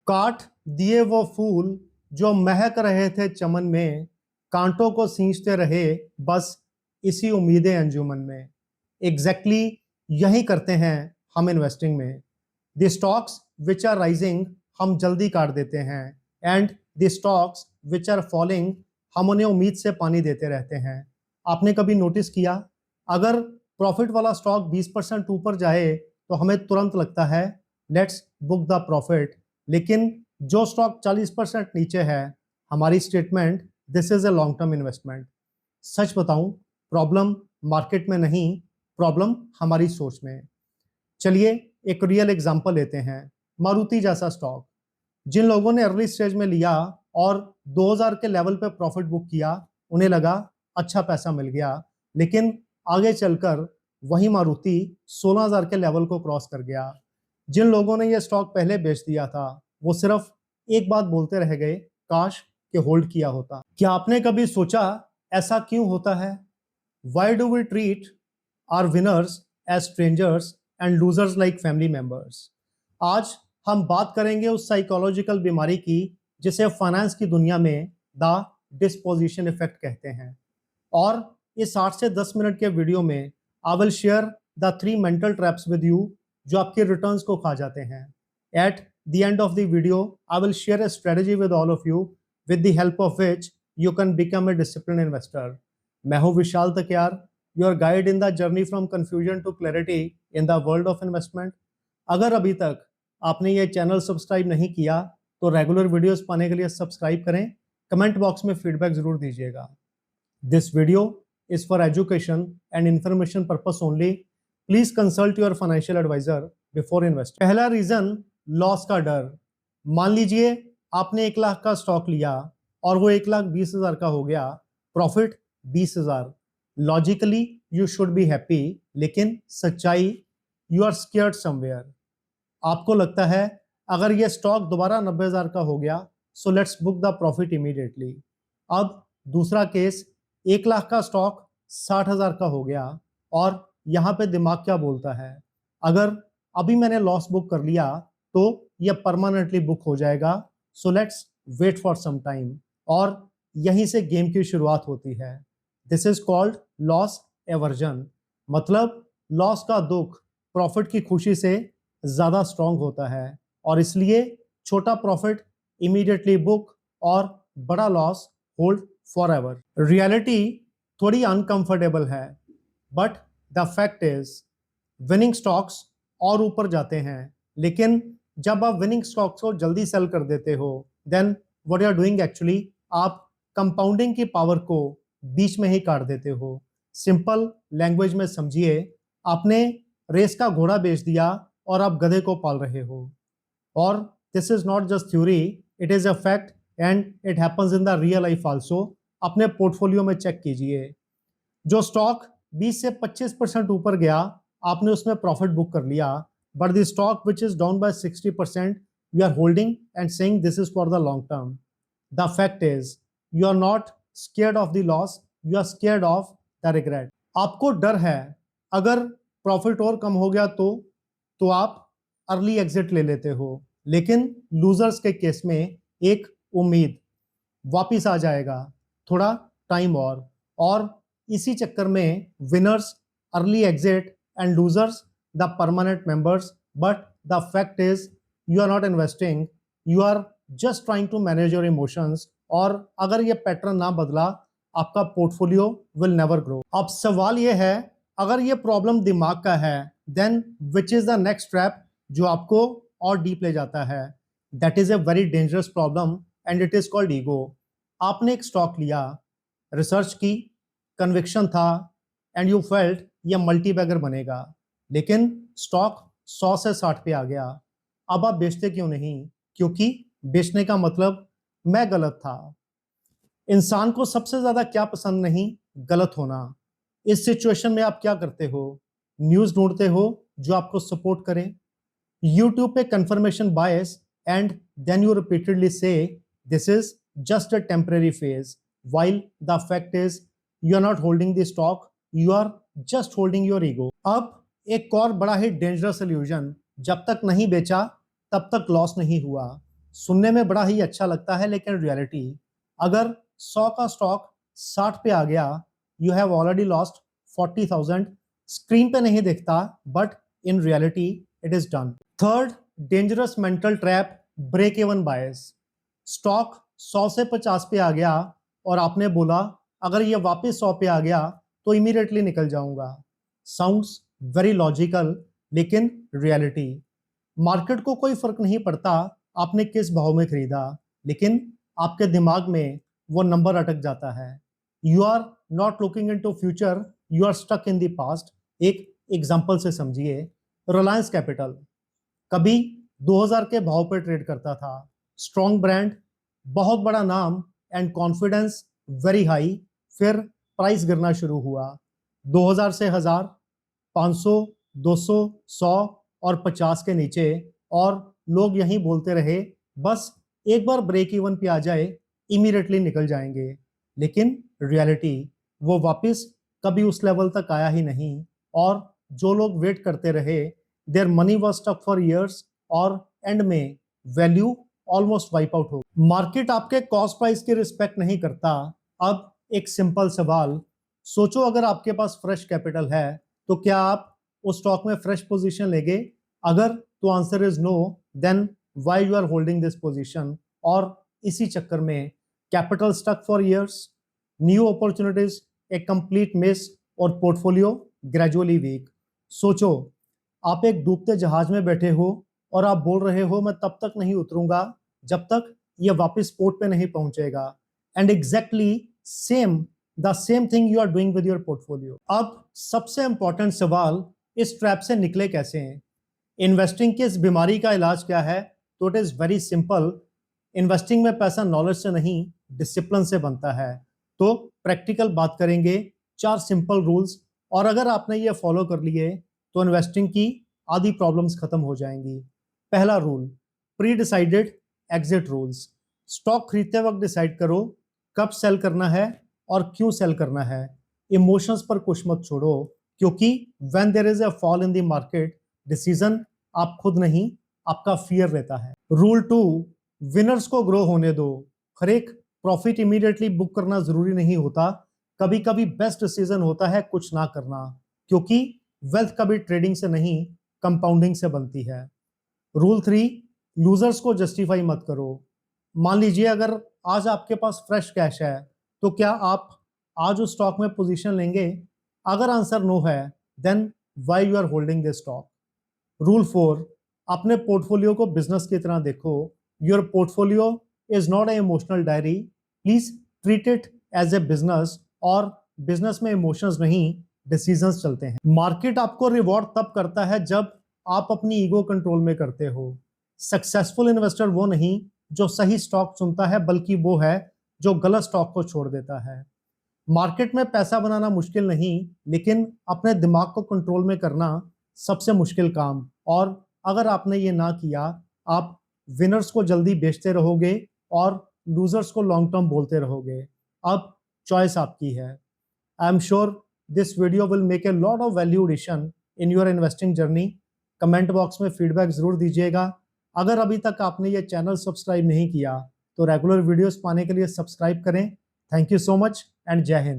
काट दिए वो फूल जो महक रहे थे चमन में, कांटों को सींचते रहे बस इसी उम्मीदें अंजुमन में। एग्जैक्टली यही करते हैं हम इन्वेस्टिंग में। The stocks which are rising हम जल्दी काट देते हैं, and the stocks which are falling हम उन्हें उम्मीद से पानी देते रहते हैं। आपने कभी नोटिस किया, अगर प्रॉफिट वाला स्टॉक 20% ऊपर जाए तो हमें तुरंत लगता है लेट्स बुक द प्रॉफिट, लेकिन जो स्टॉक 40% नीचे है, हमारी statement this is a long term investment. सच बताऊं, प्रॉब्लम मार्केट में नहीं, प्रॉब्लम हमारी सोच में। चलिए एक रियल एग्जांपल लेते हैं, मारुति जैसा स्टॉक। जिन लोगों ने अर्ली स्टेज में लिया और 2000 के लेवल पे प्रॉफिट बुक किया, उन्हें लगा अच्छा पैसा मिल गया, लेकिन आगे चलकर वही मारुति 16000 के लेवल को क्रॉस कर गया। जिन लोगों ने ये स्टॉक पहले बेच दिया था, वो सिर्फ एक बात बोलते रह गए, काश के होल्ड किया होता। क्या आपने कभी सोचा ऐसा क्यों होता है? Why do we treat our winners as strangers and losers like family members? आज हम बात करेंगे उस साइकोलॉजिकल बीमारी की जिसे फाइनेंस की दुनिया में द डिस्पोजिशन इफेक्ट कहते हैं। और इस 8 से 10 मिनट के वीडियो में I will share the 3 mental traps with you जो आपके रिटर्न्स को खा जाते हैं। At the end of the video I will share A strategy with all of you with the help of which you can become a disciplined investor. मैं हूं विशाल तकियार, your guide in the journey from confusion to clarity in the world of investment. अगर अभी तक आपने ये channel subscribe नहीं किया तो रेगुलर वीडियोस पाने के लिए सब्सक्राइब करें। कमेंट बॉक्स में फीडबैक जरूर दीजिएगा। This video is for education and information purpose only. Please consult your financial advisor before investing. पहला रीजन, लॉस का डर। मान लीजिए आपने 1 लाख का स्टॉक लिया और वो 1,20,000 का हो गया, profit 20,000। Logically you should be happy, लेकिन सच्चाई यू आर स्केयर्ड समवेयर। आपको लगता है अगर ये स्टॉक दोबारा 90,000 का हो गया so let's book the profit immediately. अब दूसरा केस, 1 लाख का स्टॉक 60,000 का हो गया और यहाँ पे दिमाग क्या बोलता है, अगर अभी मैंने लॉस बुक कर लिया तो ये परमानेंटली बुक हो जाएगा, so let's wait for some time. और यहीं से गेम की शुरुआत होती है। This is called loss aversion. मतलब लॉस का दुख प्रॉफिट की खुशी से ज्यादा स्ट्रांग होता है और इसलिए छोटा प्रॉफिट इमीडिएटली बुक और बड़ा loss hold for ever. Reality थोड़ी अनकंफर्टेबल है, but the fact is winning stocks और ऊपर जाते हैं, लेकिन जब आप विनिंग स्टॉक्स को जल्दी सेल कर देते हो, then what you are doing actually, आप कंपाउंडिंग की पावर को बीच में ही काट देते हो। सिंपल लैंग्वेज में समझिए, आपने रेस का घोड़ा बेच दिया और आप गधे को पाल रहे हो। और this is not just theory, it is a fact and it happens in the real life also. अपने पोर्टफोलियो में चेक कीजिए, जो स्टॉक 20 से 25% ऊपर गया, आपने उसमें प्रॉफिट बुक कर लिया, but the stock which is down by 60% you are holding and saying this is for the long term. The fact is you are not scared of the loss, you are scared of the regret. आपको डर है अगर profit और कम हो गया तो आप early exit ले लेते हो, लेकिन लूजर्स के केस में एक उम्मीद वापिस आ जाएगा, थोड़ा टाइम और इसी चक्कर में winners early exit and losers the permanent members. But the fact is you are not investing, you are just trying to manage your emotions. और अगर ये पैटर्न ना बदला, आपका पोर्टफोलियो will never grow. अब सवाल ये है, अगर ये प्रॉब्लम दिमाग का है, then which is the next trap जो आपको और डीप ले जाता है? That is a very dangerous problem and it is called ego. आपने एक स्टॉक लिया, रिसर्च की, कन्विक्शन था एंड यू फेल्ट ये मल्टी बैगर बनेगा, लेकिन स्टॉक 100 से 60 पे आ गया। अब आप बेचते क्यों नहीं? क्योंकि बेचने का मतलब मैं गलत था। इंसान को सबसे ज्यादा क्या पसंद नहीं? गलत होना। इस सिचुएशन में आप क्या करते हो? न्यूज ढूंढते हो जो आपको सपोर्ट करे, यूट्यूब पे confirmation bias, and then you repeatedly say this is just a temporary phase, while the fact is you are not holding the stock, you are just holding your ego. अब एक और बड़ा ही dangerous illusion, जब तक नहीं बेचा तब तक लॉस नहीं हुआ। सुनने में बड़ा ही अच्छा लगता है, लेकिन रियलिटी, अगर 100 का स्टॉक 60 पे आ गया, you have already lost 40,000। Screen पे नहीं दिखता, but in reality it is done. Third dangerous mental trap, break even bias. Stock 100 से 50 पे आ गया और आपने बोला अगर ये वापस 100 पे आ गया तो इमीडिएटली निकल जाऊंगा। साउंड्स वेरी लॉजिकल, लेकिन रियलिटी, मार्केट को कोई फर्क नहीं पड़ता आपने किस भाव में खरीदा, लेकिन आपके दिमाग में वो नंबर अटक जाता है। You are not looking into future, you are stuck in the past. एक एग्जांपल से समझिए, रिलायंस कैपिटल कभी 2000 के भाव पर ट्रेड करता था, स्ट्रॉन्ग ब्रांड, बहुत बड़ा नाम एंड कॉन्फिडेंस वेरी हाई। फिर प्राइस गिरना शुरू हुआ, 2000 से 1000, 500, 200, 100 और 50 के नीचे, और लोग यही बोलते रहे बस एक बार ब्रेक इवन पे आ जाए इमीडिएटली निकल जाएंगे। लेकिन रियलिटी, वो वापस कभी उस लेवल तक आया ही नहीं, और जो लोग वेट करते रहे their money was stuck for years, और एंड में वैल्यू ऑलमोस्ट वाइप आउट हो। मार्केट आपके कॉस्ट प्राइस की रिस्पेक्ट नहीं करता। अब एक सिंपल सवाल सोचो, अगर आपके पास फ्रेश कैपिटल है तो क्या आप उस स्टॉक में फ्रेश पोजीशन लेंगे? अगर तो answer is no, then why you are holding this position? और इसी चक्कर में capital stuck for years, new opportunities a complete miss, और पोर्टफोलियो ग्रेजुअली वीक। सोचो, आप एक डूबते जहाज में बैठे हो और आप बोल रहे हो मैं तब तक नहीं उतरूंगा जब तक ये वापस पोर्ट पे नहीं पहुंचेगा, and exactly the same thing you are doing with your portfolio. अब सबसे इंपॉर्टेंट सवाल, इस ट्रैप से निकले कैसे हैं? इन्वेस्टिंग की इस बीमारी का इलाज क्या है? तो it is very simple. Investing में पैसा नॉलेज से नहीं, डिसिप्लिन से बनता है। तो प्रैक्टिकल बात करेंगे, 4 सिंपल रूल्स, और अगर आपने ये फॉलो कर लिए तो इन्वेस्टिंग की आधी प्रॉब्लम्स खत्म हो जाएंगी। पहला rule, pre decided exit rules. Stock खरीदते वक्त डिसाइड करो कब सेल करना है और क्यों सेल करना है। इमोशंस पर कुछ मत छोड़ो, क्योंकि when there is a fall in the market, decision आप खुद नहीं, आपका फियर रहता है। रूल 2, विनर्स को ग्रो होने दो। हर एक प्रॉफिट इमीडिएटली बुक करना जरूरी नहीं होता। कभी कभी बेस्ट डिसीजन होता है कुछ ना करना, क्योंकि वेल्थ कभी ट्रेडिंग से नहीं, कंपाउंडिंग से बनती है। रूल 3, लूजर्स को जस्टिफाई मत करो। मान लीजिए अगर आज आपके पास फ्रेश कैश है, तो क्या आप आज उस स्टॉक में पोजीशन लेंगे? अगर आंसर नो है, then why you are holding this stock? Rule 4, अपने पोर्टफोलियो को बिजनेस की तरह देखो। Your portfolio is not a emotional diary, please treat it as a business, और बिजनेस में इमोशंस नहीं, डिसीजंस चलते हैं। मार्केट आपको रिवॉर्ड तब करता है जब आप अपनी ईगो कंट्रोल में करते हो। सक्सेसफुल इन्वेस्टर वो नहीं जो सही स्टॉक चुनता है, बल्कि वो है जो गलत स्टॉक को छोड़ देता है। मार्केट में पैसा बनाना मुश्किल नहीं, लेकिन अपने दिमाग को कंट्रोल में करना सबसे मुश्किल काम। और अगर आपने ये ना किया, आप विनर्स को जल्दी बेचते रहोगे और लूजर्स को लॉन्ग टर्म बोलते रहोगे। अब चॉइस आपकी है। I am sure this video will make a lot of value addition in your investing journey. Comment box में फीडबैक जरूर दीजिएगा। अगर अभी तक आपने ये चैनल सब्सक्राइब नहीं किया तो रेगुलर वीडियोस पाने के लिए सब्सक्राइब करें। Thank you so much and जय हिंद।